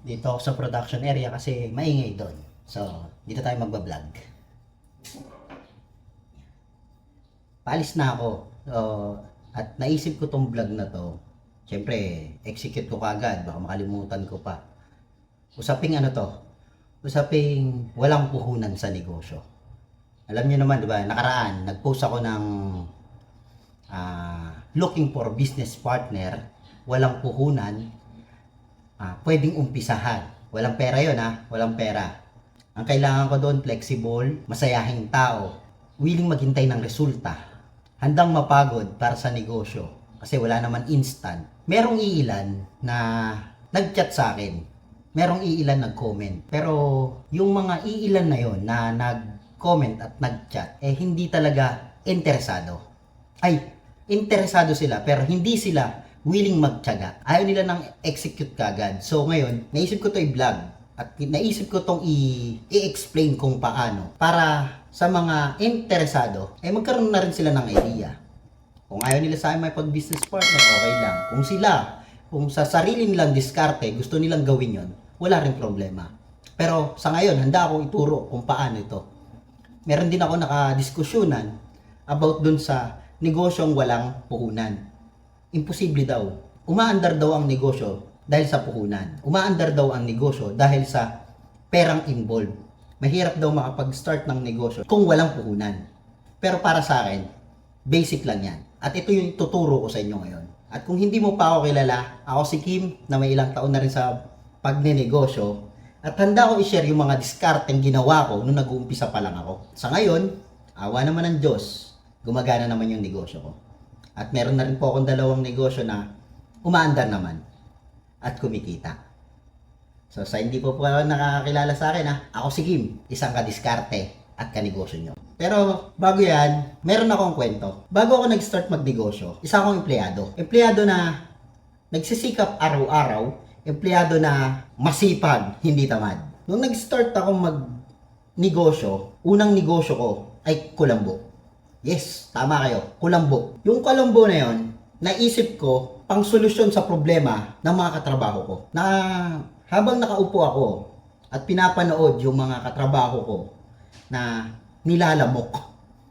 Dito ako sa production area kasi maingay doon. So, dito tayo magbablog. Paalis na ako. At naisip ko tong vlog na to. Siyempre, execute ko kagad. Baka makalimutan ko pa. Usaping ano to? Usaping walang puhunan sa negosyo. Alam niyo naman, di ba? Nakaraan, nag-post ako ng looking for business partner. Walang puhunan. Pwedeng umpisahan. Walang pera yon ha. Walang pera. Ang kailangan ko doon, flexible, masayahing tao, willing maghintay ng resulta, handang mapagod para sa negosyo. Kasi wala naman instant. Merong iilan na nag-chat sa akin. Merong iilan nag-comment. Pero yung mga iilan na yon na nag-comment at nag-chat, hindi talaga interesado. Interesado sila pero hindi sila willing magtiyaga. Ayaw nila ng execute kagad. So ngayon, naisip ko to i-vlog at naisip ko tong i-explain kung paano para sa mga interesado, magkaroon na rin sila ng idea. Kung ayaw nila sa akin may pag-business partner, okay lang. Kung sa sarili nilang diskarte, gusto nilang gawin yon, wala rin problema. Pero sa ngayon, handa akong ituro kung paano ito. Meron din ako nakadiskusyonan about dun sa negosyong walang puhunan. Imposible daw. Umaandar daw ang negosyo dahil sa puhunan. Umaandar daw ang negosyo dahil sa perang involved. Mahirap daw makapag-start ng negosyo kung walang puhunan. Pero para sa akin, basic lang yan. At ito yung tuturo ko sa inyo ngayon. At kung hindi mo pa ako kilala, ako si Kim na may ilang taon na rin sa pagnenegosyo. At handa ko i-share yung mga diskarteng ginawa ko nung nag-uumpisa pa lang ako. Sa ngayon, awa naman ng Diyos, gumagana naman yung negosyo ko. At meron na rin po akong dalawang negosyo na umaandar naman at kumikita. So sa hindi po nakakakilala sa akin, ako si Kim, isang kadiskarte at kanegosyo nyo. Pero bago yan, meron akong kwento. Bago ako nag-start magnegosyo, isa akong empleyado. Empleyado na nagsisikap araw-araw, empleyado na masipag, hindi tamad. Nung nag-start ako magnegosyo, unang negosyo ko ay kulambo. Yes, tama kayo. Kulambo. Yung kulambo na yon, naisip ko pang solusyon sa problema ng mga katrabaho ko. Na habang nakaupo ako at pinapanood yung mga katrabaho ko na nilalamok.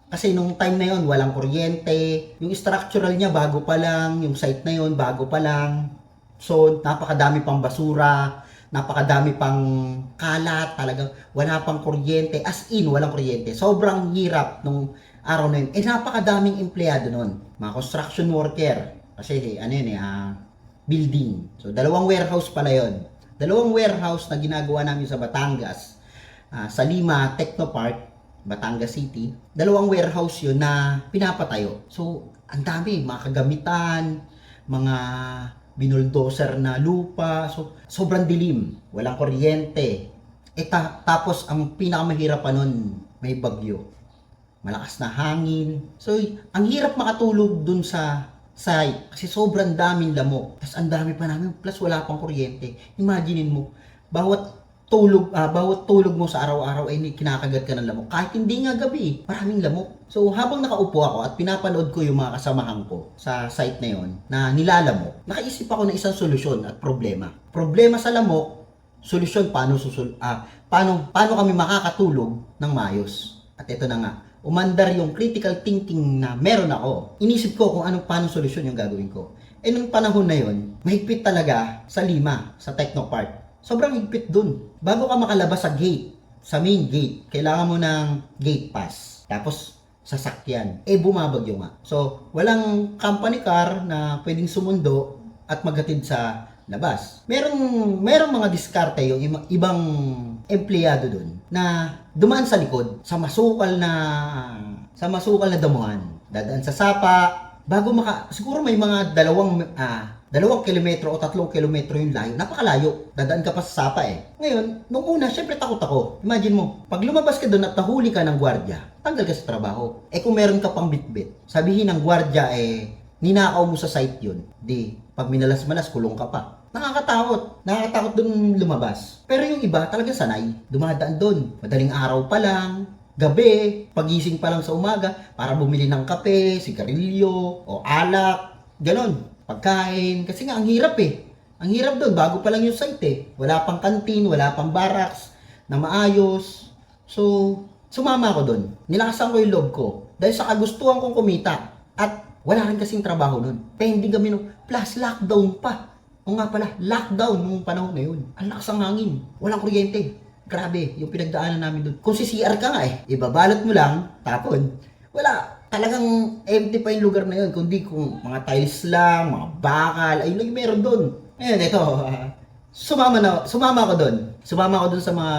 Kasi nung time na yon, walang kuryente. Yung structural niya bago pa lang. Yung site na yon bago pa lang. So, napakadami pang basura. Napakadami pang kalat. Talagang wala pang kuryente. As in, walang kuryente. Sobrang hirap nung araw na yun. Napakadaming empleyado nun. Mga construction worker. Kasi, building. So, dalawang warehouse pala yun. Dalawang warehouse na ginagawa namin sa Batangas. Sa Lima Technopark, Batangas City. Dalawang warehouse yun na pinapatayo. So, ang dami. Mga kagamitan, mga binuldoser na lupa. So, sobrang dilim. Walang kuryente. Tapos, ang pinakamahirap pa nun, may bagyo. Malakas na hangin. So, ang hirap makatulog dun sa site kasi sobrang daming lamok. Tapos ang dami pa namin plus wala pang kuryente. Imaginin mo, bawat tulog mo sa araw-araw ay kinakagat ka ng lamok. Kahit hindi nga gabi, maraming lamok. So, habang nakaupo ako at pinapanood ko yung mga kasamahan ko sa site na yon na nilalamok, nakaisip ako ng isang solusyon at problema. Problema sa lamok, solusyon paano kami makakatulog ng maayos. At ito na nga, umandar yung critical thinking na meron ako. Inisip ko kung paano solusyon yung gagawin ko. Nung panahon na yon, mahigpit talaga sa Lima, sa Technopark. Sobrang higpit dun. Bago ka makalabas sa gate, sa main gate, kailangan mo ng gate pass. Tapos, sasakyan. Bumabagyo nga. So, walang company car na pwedeng sumundo at maghatid sa labas. Merong mga diskarte yung ibang empleyado dun na dumaan sa likod sa masukal na damuhan. Dadaan sa sapa bago siguro may mga dalawang kilometro o 3 kilometro yung layo. Napakalayo. Dadaan ka pa sa sapa Ngayon, nung una, syempre takot ako. Imagine mo, pag lumabas ka doon at nahuli ka ng gwardiya, tanggal ka sa trabaho. Kung meron ka pang bitbit, sabihin ng gwardiya ninakaw mo sa site yun. Pag minalas-malas, kulong ka pa. Nakakatakot dun lumabas. Pero yung iba talaga sanay, dumadaan dun. Madaling araw pa lang, gabi, pagising pa lang sa umaga, para bumili ng kape, sigarilyo, o alak, ganon. Pagkain, kasi nga ang hirap Ang hirap doon, bago pa lang yung site eh. Wala pang kantin, wala pang barracks na maayos. So, sumama ako doon. Nilakasan ko yung loob ko. Dahil sa kagustuhan kong kumita. At wala rin kasing trabaho doon. Pending kami nung, plus lockdown pa. O nga pala, lockdown nung panahon na yun. Ang lakas ang hangin. Walang kuryente. Grabe, yung pinagdaanan namin doon. Kung si CR ka nga eh, ibabalot mo lang, tapon. Wala. Talagang empty pa yung lugar na yun. Kundi kung mga tiles lang, mga bakal, ayun lang yung meron doon. Ngayon, ito, sumama ako doon. Sumama ako doon sa mga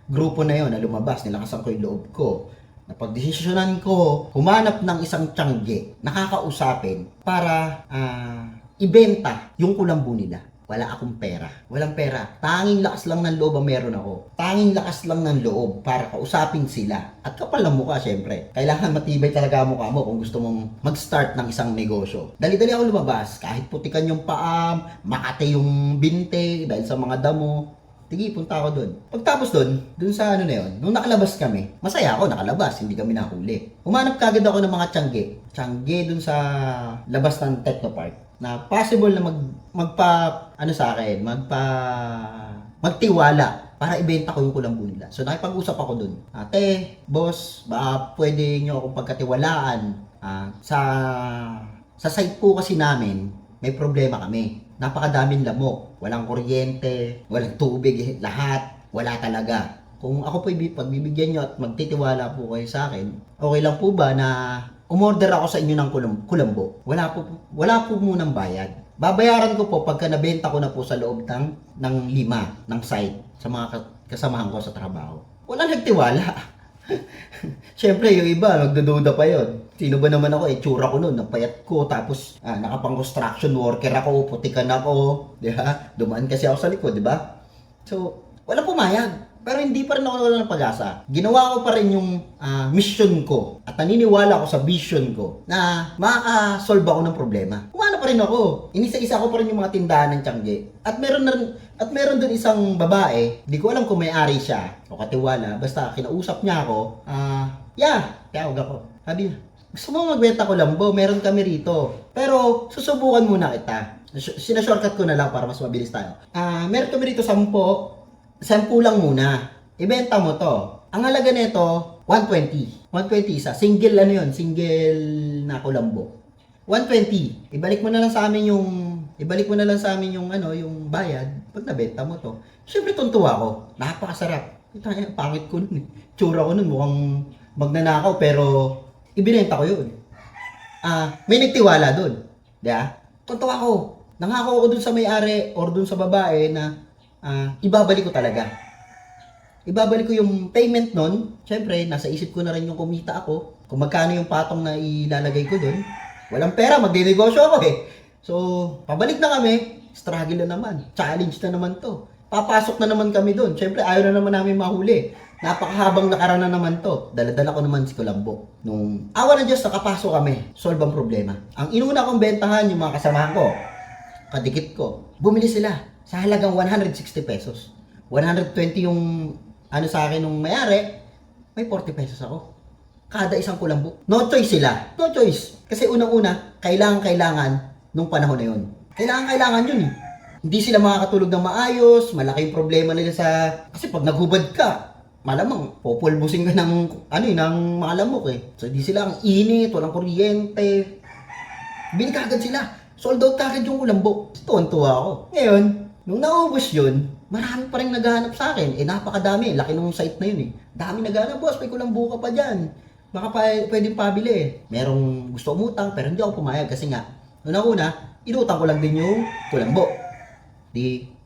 grupo na yon na lumabas. Nilakasan ko yung loob ko. Napagdesisyonan ko, humanap ng isang tiyangge, nakakausapin para ibenta yung kulambo nila. Wala akong pera. Walang pera. Tanging lakas lang ng loob ang meron ako. Tanging lakas lang ng loob para kausapin sila. At kapal ng mukha, syempre. Kailangan matibay talaga ang mukha mo kung gusto mong mag-start ng isang negosyo. Dali-dali ako lumabas. Kahit putikan yung paam, makate yung binte, dahil sa mga damo. Sige, punta ako doon. Pagtapos doon sa ano na yun, nung nakalabas kami, masaya ako, nakalabas, hindi kami nahuli. Humanap kagad ako ng mga tiyangge. Tiyangge doon sa labas ng Technopark na possible na magtiwala para ibenta ko yung kulambo nila. So nakipag-usap ako doon. Ate, boss, ba pwede nyo akong pagkatiwalaan? Sa site po kasi namin, may problema kami. Napakadaming lamok, walang kuryente, walang tubig, lahat, wala talaga. Kung ako po pagbibigyan nyo at magtitiwala po kayo sa akin, okay lang po ba na umorder ako sa inyo ng kulambo? Wala po munang bayad. Babayaran ko po pagka nabenta ko na po sa loob ng 5 ng site sa mga kasamahan ko sa trabaho. Wala nagtiwala. Siyempre, yung iba, nagdududa pa yon. Sino ba naman ako? Tsura ko noon, napayat ko, tapos nakapang-construction worker ako, putikan ako, di ba? Dumaan kasi ako sa likod, di ba? So, wala pumayag. Pero hindi pa rin ako nawalan ng pag-asa. Ginawa ko pa rin yung mission ko at naniniwala ako sa vision ko na makaka-solve ako ng problema. Kumana pa rin ako. Inisa-isa ko pa rin yung mga tindahan ng tiyangge. At meron doon isang babae, di ko alam kung may-ari siya o katiwala, basta kinausap niya ako, tawag ako. Sabi niya, gusto mo magbenta ko lambo, meron kami rito. Pero susubukan muna kita. Sinashortcut ko na lang para mas mabilis tayo. Meron kami rito 10 lang muna. Ibenta mo to. Ang halaga nito, 120. 120 isa. Single na kulambo. 120. Ibalik mo na lang sa amin yung bayad pag nabenta mo to. Syempre tuntua ako. Napakasarap. Pangit ko nun. Tsura ko nun mukhang magnanakaw pero ibinenta ko yun. May nagtiwala dun. Diba? Tuntua ako. Nangako ako dun sa may-ari or dun sa babae na ibabalik ko talaga. Ibabalik ko yung payment nun. Siyempre, nasa isip ko na rin yung kumita ako. Kung magkano yung patong na ilalagay ko dun. Walang pera, magdinegosyo ako eh. So, pabalik na kami. Struggle na naman. Challenge na naman to. Papasok na naman kami dun. Siyempre, ayaw na naman namin mahuli. Napakahabang nakaraan na naman to. Dala-dala ko naman si Kulambo. Nung awa ng Diyos, nakapasok kami. Solve ang problema. Ang inuna kong bentahan, yung mga kasamahan ko, kadikit ko, bumili sila sa halagang 160 pesos. 120 yung sa akin nung may-ari, may 40 pesos ako. Kada isang kulambo. No choice sila. No choice. Kasi unang-una, kailangan nung panahon na yun. Kailangan yun eh. Hindi sila makakatulog ng maayos, malaki yung problema nila kasi pag naghubad ka, malamang populbusin ka ng malamok eh. So di sila ang init, walang kuryente. Bili kagad sila. Sold out kagad yung kulambo. Tuwan-tuwa ako. Ngayon, nung naubos yun, marami pa rin naghahanap sa akin. Napakadami. Laki nung site na yun eh. Dami naghahanap, boss, may kulambo ka pa dyan. Baka pwedeng pabili. Merong gusto umutang, pero hindi ako pumayag kasi nga, una, inutang ko lang din yung kulambo.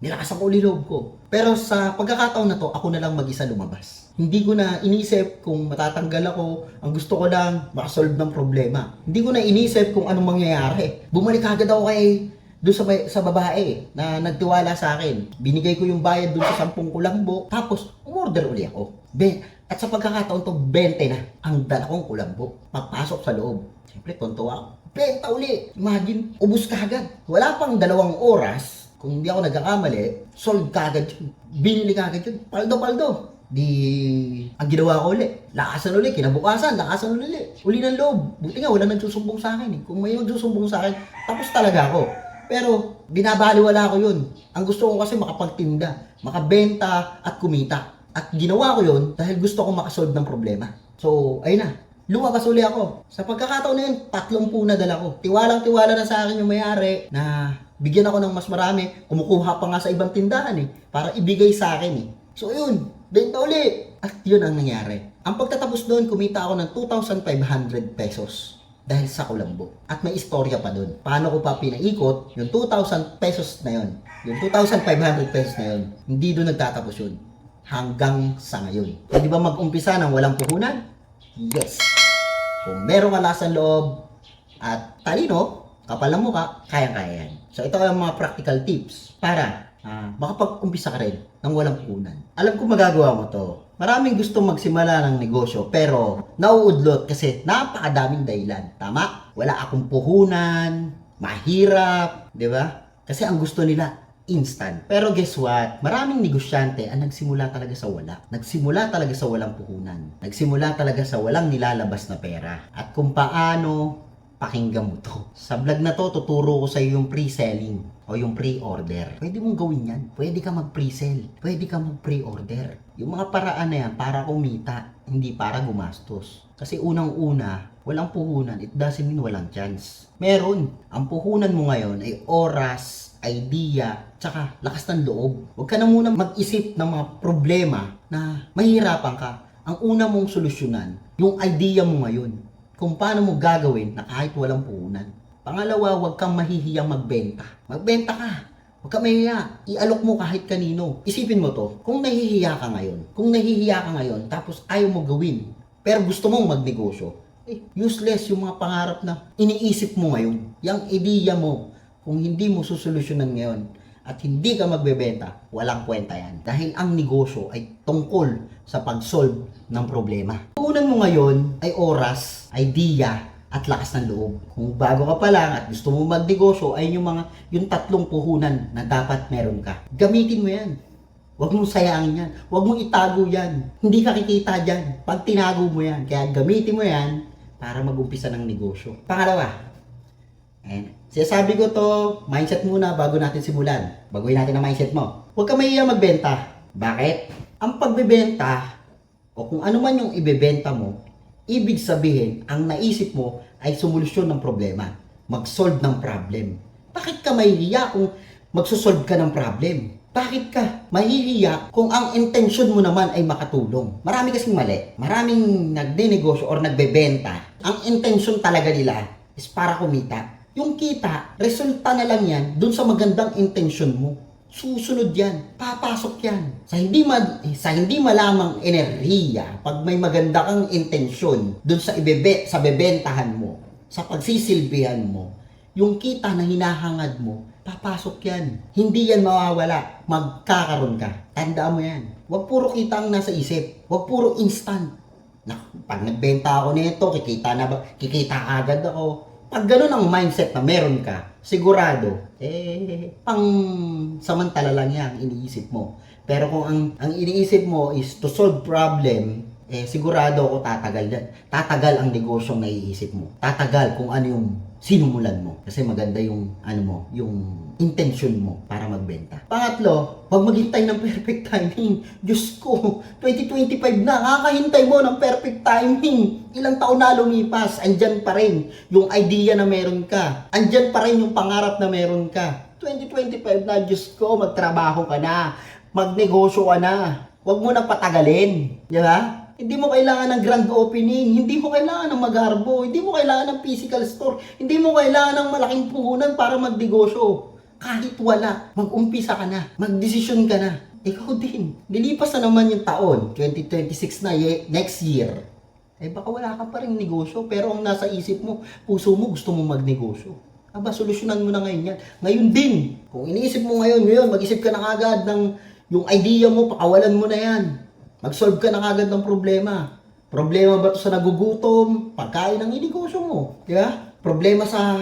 Nilakasan ko ulit loob ko. Pero sa pagkakataon na to, ako na lang mag-isa lumabas. Hindi ko na inisip kung matatanggal ako. Ang gusto ko lang, makasolve ng problema. Hindi ko na inisip kung anong mangyayari. Bumalik agad ako doon sa babae na nagtiwala sa akin. Binigay ko yung bayad doon sa 10 kulambo. Tapos, umorder uli ako. At sa pagkakataon to, 20 na ang dala kong kulambo. Papasok sa loob. Siyempre, tonto ako. Benta uli. Imagine, ubus ka agad. Wala pang 2 oras. Kung hindi ako nagkakamali, sold kagad yun. Binili kagad yun. Paldo. Ang ginawa ko ulit. Lakasan ulit. Kinabukasan, lakasan ulit. Uli ng loob. Buti nga, walang nagsusumbong sa akin eh. Kung may nagsusumbong sa akin, tapos talaga ako. Pero, Binabaliwala ko yun. Ang gusto ko kasi makapagtinda, makabenta at kumita. At ginawa ko yun dahil gusto ko makasolve ng problema. So, ayun na. Lumabas uli ako. Sa pagkakataon na yun, 30 na dala ko. Tiwalang-tiwala na sa akin yung may-ari na bigyan ako ng mas marami. Kumukuha pa nga sa ibang tindahan para ibigay sa akin So, yun. Benta uli. At yun ang nangyari. Ang pagtatapos doon, kumita ako ng 2,500 pesos. Dahil sa kulambo. At may istorya pa doon. Paano ko pa pinaikot yung 2,000 pesos na yun. Yung 2,500 pesos na yun. Hindi doon nagtatapos yun. Hanggang sa ngayon. Pwede ba mag-umpisa ng walang puhunan? Yes. Kung merong lakas ng loob at talino, kapal ng mukha, kayang-kaya yan. So ito ang mga practical tips para makapag-umpisa ka rin ng walang puhunan. Alam ko magagawa mo to. Maraming gustong magsimula ng negosyo pero nauudlot kasi napakadaming dahilan. Tama? Wala akong puhunan, mahirap, di ba? Kasi ang gusto nila instant. Pero guess what? Maraming negosyante ang nagsimula talaga sa wala. Nagsimula talaga sa walang puhunan. Nagsimula talaga sa walang nilalabas na pera. At kung paano, pakinggan mo to. Sa vlog na to, tuturo ko sa iyo yung pre-selling o yung pre-order. Pwede mong gawin yan. Pwede ka mag-pre-sell. Pwede ka mag-pre-order. Yung mga paraan na yan para kumita, hindi para gumastos. Kasi unang-una, walang puhunan, it doesn't mean walang chance. Meron. Ang puhunan mo ngayon ay oras, idea, tsaka lakas ng loob. Huwag ka na muna mag-isip ng mga problema na mahirapan ka. Ang una mong solusyonan, yung idea mo ngayon. Kung paano mo gagawin na kahit walang puhunan. Pangalawa, huwag kang mahihiyang magbenta. Magbenta ka. Huwag kang mahihiya. Ialok mo kahit kanino. Isipin mo to, kung nahihiya ka ngayon, tapos ayaw mo gawin, pero gusto mong magnegosyo, useless yung mga pangarap na iniisip mo ngayon. Yung ideya mo, kung hindi mo susolusyonan ngayon at hindi ka magbebenta, walang kwenta yan. Dahil ang negosyo ay tungkol sa pag-solve ng problema. Puhunan mo ngayon ay oras, idea, at lakas ng loob. Kung bago ka pa lang at gusto mo magnegosyo, ay yung 3 puhunan na dapat meron ka. Gamitin mo yan. Huwag mong sayangin yan. Huwag mong itago yan. Hindi ka kikita dyan pag tinago mo yan. Kaya gamitin mo yan para mag-umpisa ng negosyo. Pangalawa, sinasabi ko to, mindset muna bago natin simulan. Baguhin natin ang mindset mo. Huwag ka mahiya magbenta. Bakit? Ang pagbebenta, o kung ano man yung ibebenta mo, ibig sabihin, ang naisip mo ay solusyon ng problema. Mag-solve ng problem. Bakit ka mahihiya kung magsosolve ka ng problem? Bakit ka mahihiya kung ang intensyon mo naman ay makatulong? Marami kasing mali. Maraming nagde-negosyo or nagbebenta. Ang intensyon talaga nila is para kumita. Yung kita, resulta na lang yan dun sa magandang intensyon mo. Susunod yan. Papasok yan. Sa hindi malamang enerhiya, pag may maganda kang intensyon dun sa bebentahan mo, sa pagsisilbihan mo, yung kita na hinahangad mo, papasok yan. Hindi yan mawawala. Magkakaroon ka. Tandaan mo yan. Huwag puro kita ang nasa isip. Huwag puro instant. Pag nagbenta ako nito, kikita agad ako. Pag ganun ang mindset na meron ka, sigurado, pang samantala lang yan iniisip mo. Pero kung ang iniisip mo is to solve problem, sigurado ako tatagal ang negosyong naiisip mo. Tatagal kung ano yung sinumulan mo. Kasi maganda yung yung intention mo para magbenta. Pangatlo, huwag maghintay ng perfect timing. Diyos ko, 2025 na, kakahintay mo ng perfect timing. Ilang taon na lumipas, andyan pa rin yung idea na meron ka. Andyan pa rin yung pangarap na meron ka. 2025 na, Diyos ko, magtrabaho ka na. Magnegosyo ka na. Huwag mo nang patagalin. Di ba? Hindi mo kailangan ng grand opening, hindi mo kailangan ng magarbo, hindi mo kailangan ng physical store, hindi mo kailangan ng malaking puhunan para magnegosyo. Kahit wala, mag-umpisa ka na, magdesisyon ka na. Ikaw din. Nilipas na naman yung taon, 2026 na, next year. Baka wala ka pa rin negosyo, pero ang nasa isip mo, puso mo, gusto mo magnegosyo. Solusyonan mo na ngayon yan. Ngayon din. Kung iniisip mo ngayon, mag-isip ka na agad ng yung idea mo, pakawalan mo na yan. Mag-solve ka na agad ng problema. Problema ba ito sa nagugutom? Pagkain ang inegosyo mo. Diba? Problema sa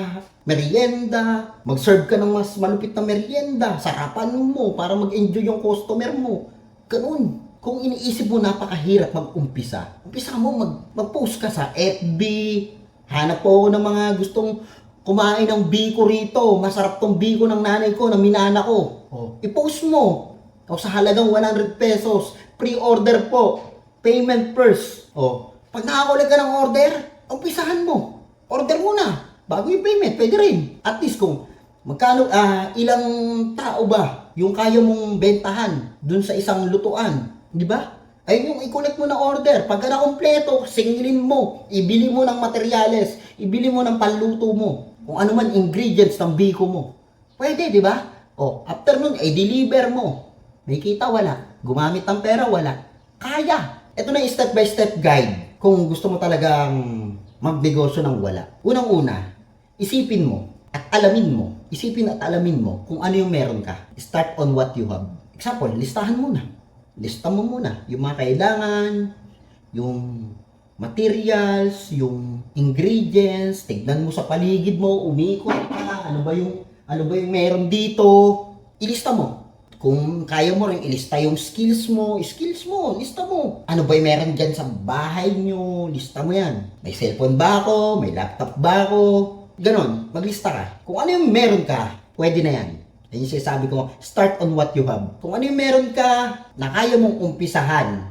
merienda. Mag-serve ka ng mas malupit na merienda. Sarapan mo para mag-enjoy yung customer mo. Ganun. Kung iniisip mo napakahirap mag-umpisa, umpisa mo mag-post ka sa FB. Hanap po ako ng mga gustong kumain ng biko rito. Masarap tong biko ng nanay ko, ng minana ko. I-post mo. O sa halagang 100 pesos, pre-order po. Payment first. Pag nakakulit ka ng order, umpisahan mo. Order mo na. Bago yung payment, pwede rin. At least kung magkano, ilang tao ba yung kaya mong bentahan dun sa isang lutuan. Di ba? Ay yung i-collect mo na order. Pagka na-kompleto, singilin mo. Ibili mo ng materyales. Ibili mo ng panluto mo. Kung ano man ingredients ng biko mo. Pwede, di ba? After nun, i-deliver mo. May kita, wala. Gumamit ng pera, wala. Kaya. Ito na yung step-by-step guide. Kung gusto mo talagang magnegosyo ng wala. Unang-una, isipin mo at alamin mo. Isipin at alamin mo kung ano yung meron ka. Start on what you have. Example, listahan mo na. Lista mo muna yung mga kailangan, yung materials, yung ingredients, tignan mo sa paligid mo, umikot ka, ano ba yung meron dito, ilista mo. Kung kaya mo rin ilista yung skills mo, lista mo. Ano ba yung meron dyan sa bahay nyo, lista mo yan. May cellphone ba ako, may laptop ba ako, ganon, maglista ka. Kung ano yung meron ka, pwede na yan. Yan yung sinasabi ko, start on what you have. Kung ano yung meron ka na kaya mong umpisahan,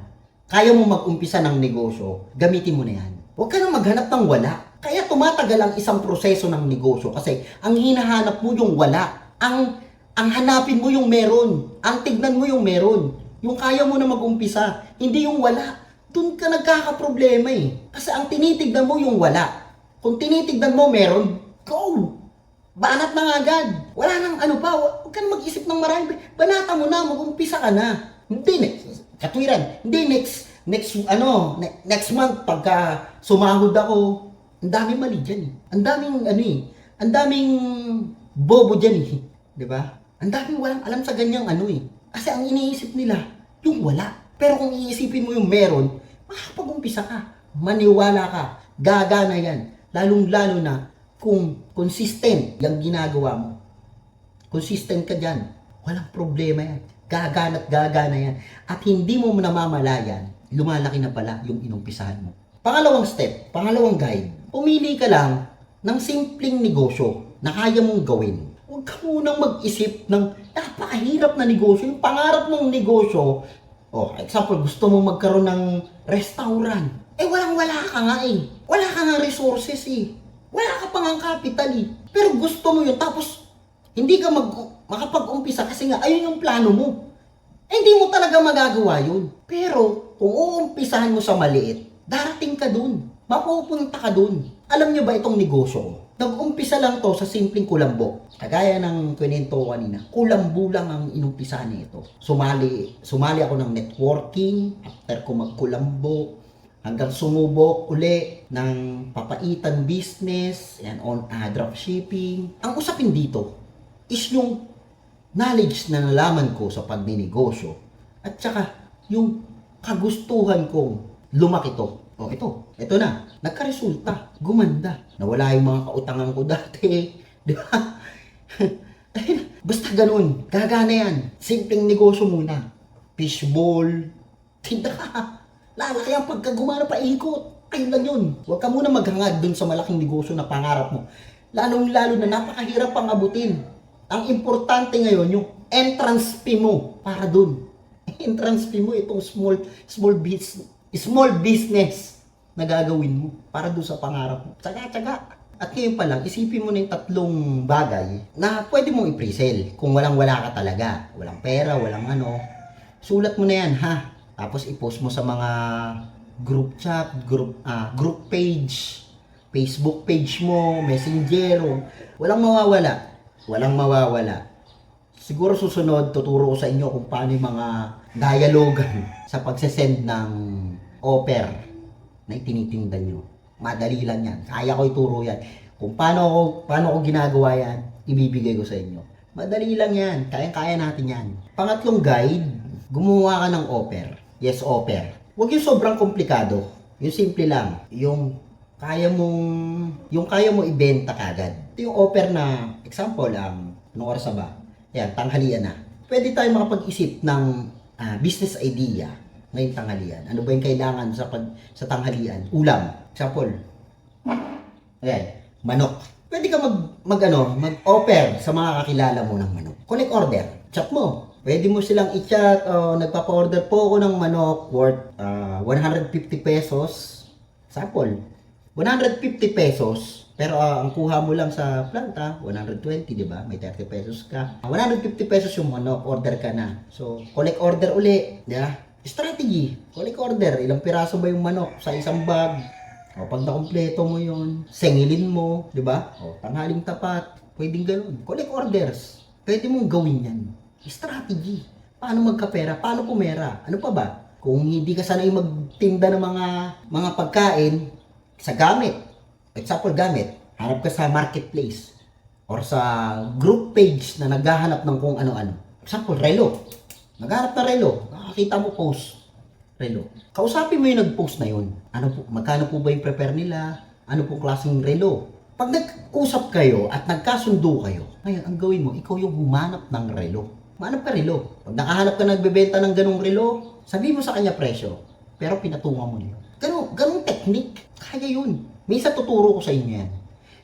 kaya mong mag-umpisa ng negosyo, gamitin mo na yan. Huwag ka nang maghanap ng wala. Kaya tumatagal ang isang proseso ng negosyo kasi ang hinahanap mo yung wala. Ang hanapin mo yung meron. Ang tignan mo yung meron. Yung kaya mo na mag-umpisa. Hindi yung wala. Doon ka nagkakaproblema eh. Kasi ang tinitignan mo yung wala. Kung tinitignan mo meron, go! Banat na agad. Wala nang ano pa. Huwag ka na mag-isip ng marami. Banata mo na, mag-umpisa ka na. Hindi, katwiran. Hindi, next month, pagka sumahod ako, ang daming mali dyan eh. Ang daming bobo dyan eh. Diba? Ang daming walang alam sa ganyang Kasi ang iniisip nila, yung wala. Pero kung iisipin mo yung meron, makakapag-umpisa ka. Maniwala ka. Gagana yan. Lalong-lalo na kung consistent yung ginagawa mo. Consistent ka dyan. Walang problema yan. Gagana at gagana yan. At hindi mo namamalayan, lumalaki na pala yung inumpisahan mo. Pangalawang step, pangalawang guide, pumili ka lang ng simpleng negosyo na kaya mong gawin. Huwag ka munang mag-isip ng napakahirap na negosyo. Yung pangarap mong negosyo, example, gusto mong magkaroon ng restaurant. Walang-wala ka nga eh. Wala ka nga resources eh. Wala ka pang ang capital eh. Pero gusto mo yun, tapos hindi ka makapag-umpisa kasi nga ayun yung plano mo. Hindi mo talaga magagawa yun. Pero kung uumpisahan mo sa maliit, darating ka dun. Mapupunta ka dun. Alam nyo ba itong negosyo ko? Nag-umpisa lang to sa simpleng kulambo. Kagaya ng kwento ko kanina, kulambo lang ang inumpisahan nito. Sumali ako ng networking, after ko magkulambo, hanggang sumubok uli ng papaitan business, and on dropshipping. Ang usapin dito is yung knowledge na nalaman ko sa pagninegosyo at saka yung kagustuhan kong lumaki to. Ito na. Nagka-resulta. Gumanda. Nawala yung mga kautangan ko dati. Di ba? Basta ganun. Gagana yan. Simpleng negosyo muna. Fishbowl. Tinda ka. Lalaki ang pagka gumana pa ikot. Ayun lang yun. Huwag ka muna maghangad dun sa malaking negosyo na pangarap mo. Lalong-lalo na napakahirap pang abutin. Ang importante ngayon, yung entrance fee mo para dun. Entrance fee mo, itong small business na gagawin mo para doon sa pangarap mo. Tsaga-tsaga. At ngayon pa lang, isipin mo na yung tatlong bagay na pwede mong i-pre-sell kung walang-wala ka talaga. Walang pera, walang Sulat mo na yan, ha? Tapos i-post mo sa mga group chat, group page, Facebook page mo, Messenger. Walang mawawala. Siguro susunod, tuturo ko sa inyo kung paano yung mga dialogan sa pagsesend ng offer na itinitinda nyo. Madali lang yan. Kaya ko ituro yan. Kung paano ko ginagawa yan, ibibigay ko sa inyo. Madali lang yan. Kaya natin yan. Pangatlong guide, gumawa ka ng offer. Yes, offer. Huwag yung sobrang komplikado. Yung simple lang. Yung kaya mo ibenta kagad. Ito yung offer na, example, anong oras ba? Ayan, tanghalian na. Pwede tayo makapag-isip ng business idea ngayong tanghalian. Ano ba yung kailangan sa tanghalian? Ulam. Example. Ayan, manok. Pwede ka mag-offer sa mga kakilala mo ng manok. Collect order. Chat mo. Pwede mo silang i-chat, nagpapa-order po ako ng manok worth 150 pesos. Sample. 150 pesos. Pero ang kuha mo lang sa planta, 120, di ba? May 30 pesos ka. 150 pesos yung manok, order ka na. So, collect order uli. Yeah? Strategy. Collect order. Ilang piraso ba yung manok sa isang bag? O, pag nakompleto mo yun, sengilin mo, di ba? O, tanghaling tapat. Pwedeng ganun. Collect orders. Pwede mong gawin yan. Strategy. Paano magkapera? Paano pumera? Ano pa ba? Kung hindi ka sanay magtinda ng mga pagkain sa gamit. Example, gamit. Harap ka sa marketplace or sa group page na naghahanap ng kung ano-ano. Example, relo. Naghahanap na relo. Nakakita mo post. Relo. Kausapin mo yung nag-post na yun. Ano po, magkano po ba yung prepare nila? Ano po klaseng relo? Pag nag-usap kayo at nagkasundo kayo, ngayon, ang gawin mo, ikaw yung humanap ng relo. Humanap ka relo. Pag nakahanap ka nagbebenta ng ganong relo, sabihin mo sa kanya presyo, pero pinatungan mo niyo. Ganong technique. Kaya yun. Minsan tuturo ko sa inyo yan.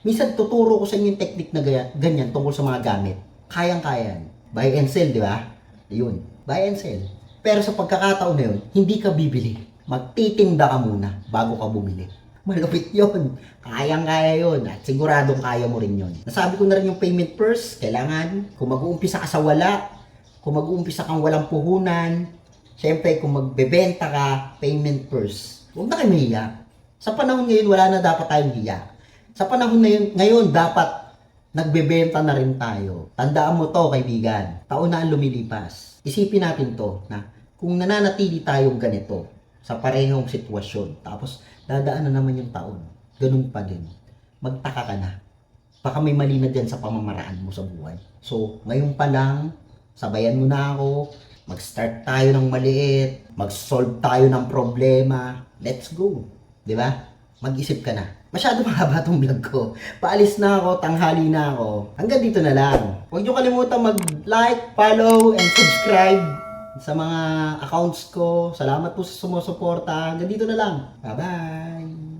Minsan tuturo ko sa inyo yung technique na ganyan tungkol sa mga gamit. Kayang-kaya yan. Buy and sell, di ba? Yun. Buy and sell. Pero sa pagkakataon na yun, hindi ka bibili. Magtitinda ka muna bago ka bumili. Malupit yun. Kayang-kaya yun. At siguradong kaya mo rin yun. Nasabi ko na rin yung payment first. Kailangan, kung mag-uumpisa ka sa wala, kung mag-uumpisa kang walang puhunan, syempre kung magbebenta ka, payment first. Huwag na kayo mahiya. Sa panahon ngayon, wala na dapat tayong hiya. Sa panahon ngayon, dapat nagbebenta na rin tayo. Tandaan mo to, kaibigan. Taon na ang lumilipas. Isipin natin to, na kung nananatili tayong ganito, sa parehong sitwasyon, tapos dadaan na naman yung taon, ganun pa din. Magtaka ka na. Baka may mali na dyan sa pamamaraan mo sa buhay. So, ngayon pa lang, sabayan mo na ako, mag-start tayo ng maliit, mag-solve tayo ng problema. Let's go. Di ba? Mag-isip ka na. Masyado mahaba tong vlog ko. Paalis na ako, tanghali na ako. Hanggang dito na lang. Huwag niyo kalimutan mag-like, follow, and subscribe sa mga accounts ko. Salamat po sa sumusuporta. Hanggang dito na lang. Bye-bye!